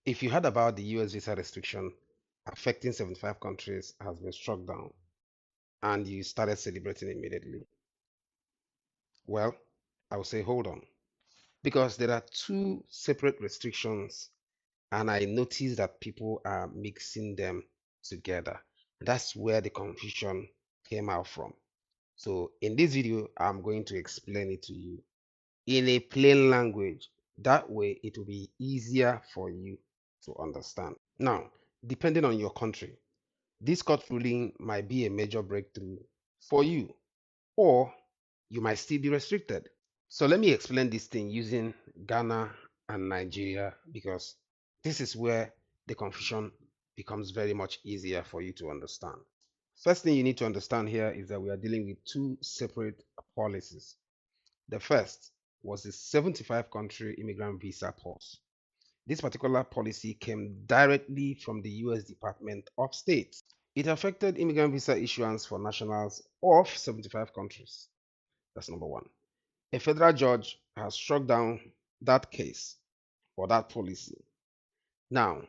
If you heard about the US visa restriction affecting 75 countries has been struck down and you started celebrating immediately, well, I would say hold on because there are two separate restrictions and I noticed that people are mixing them together. That's where the confusion came out from. So in this video, I'm going to explain it to you in a plain language. That way, it will be easier for you to understand. Now, depending on your country, this court ruling might be a major breakthrough for you, or you might still be restricted. So let me explain this thing using Ghana and Nigeria because this is where the confusion becomes very much easier for you to understand. First thing you need to understand here is that we are dealing with two separate policies. The first was the 75 country immigrant visa pause. This particular policy came directly from the US Department of State. It affected immigrant visa issuance for nationals of 75 countries. That's number one. A federal judge has struck down that case or that policy. Now,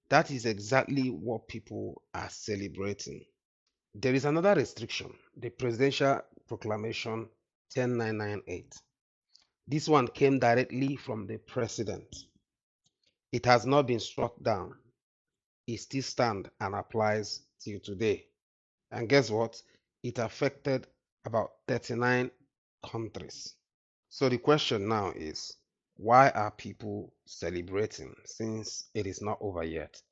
that is exactly what people are celebrating. There is another restriction, the Presidential Proclamation 10998. This one came directly from the president. It has not been struck down. It still stands and applies till today. And guess what? It affected about 39 countries. So the question now is, why are people celebrating since it is not over yet?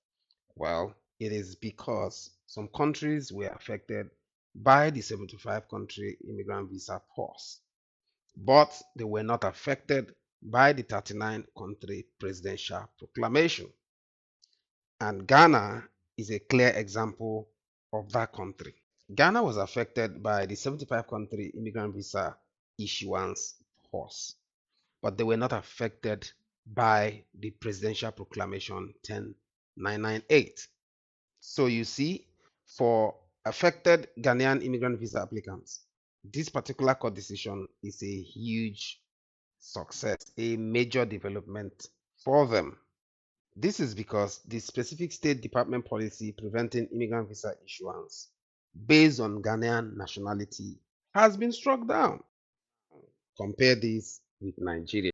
Well, it is because some countries were affected by the 75 country immigrant visa pause, but they were not affected by the 39 country presidential proclamation. And Ghana is a clear example of that country. Ghana was affected by the 75 country immigrant visa issuance pause, but they were not affected by the Presidential Proclamation 10998. So you see, for affected Ghanaian immigrant visa applicants, this particular court decision is a huge success, a major development for them. This is because the specific State Department policy preventing immigrant visa issuance based on Ghanaian nationality has been struck down. Compare this with Nigeria.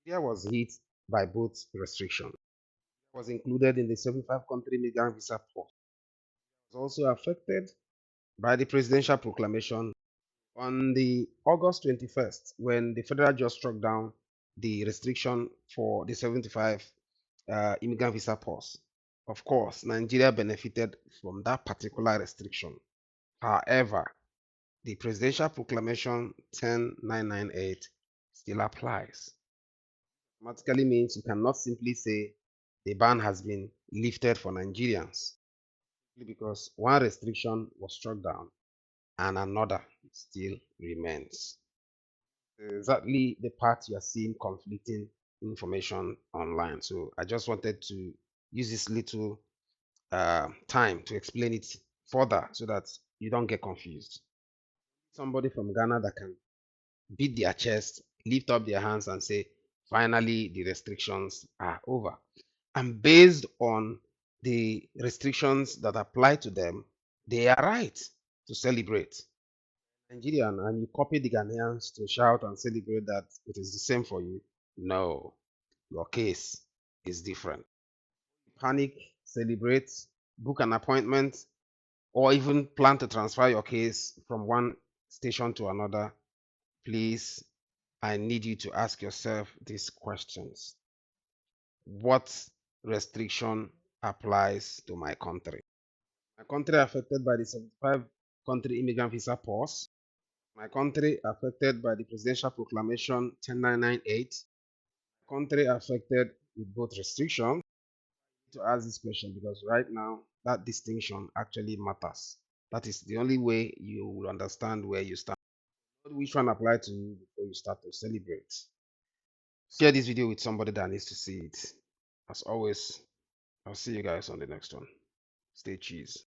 Nigeria was hit by both restrictions. It was included in the 75 country immigrant visa pause. It was also affected by the Presidential Proclamation on the August 21st when the federal judge struck down the restriction for the 75 immigrant visa pause. Of course, Nigeria benefited from that particular restriction. However, the Presidential Proclamation 10998 still applies. Automatically means you cannot simply say the ban has been lifted for Nigerians because one restriction was struck down and another still remains. Exactly the part you are seeing conflicting information online. So I just wanted to use this little time to explain it further so that you don't get confused. Somebody from Ghana that can beat their chest, lift up their hands, and say, finally, the restrictions are over. And based on the restrictions that apply to them, they are right to celebrate. Nigerian, and you copy the Ghanaians to shout and celebrate that it is the same for you. No, your case is different. Panic, celebrate, book an appointment, or even plan to transfer your case from one station to another. Please, I need you to ask yourself these questions. What restriction applies to my country? My country affected by the 75 country immigrant visa pause. My country affected by the Presidential Proclamation 10998. Country affected with both restrictions. To ask this question because right now that distinction actually matters. That is the only way you will understand where you stand. Which one apply to you before you start to celebrate. Share this video with somebody that needs to see it. As always, I'll see you guys on the next one. Stay cheese.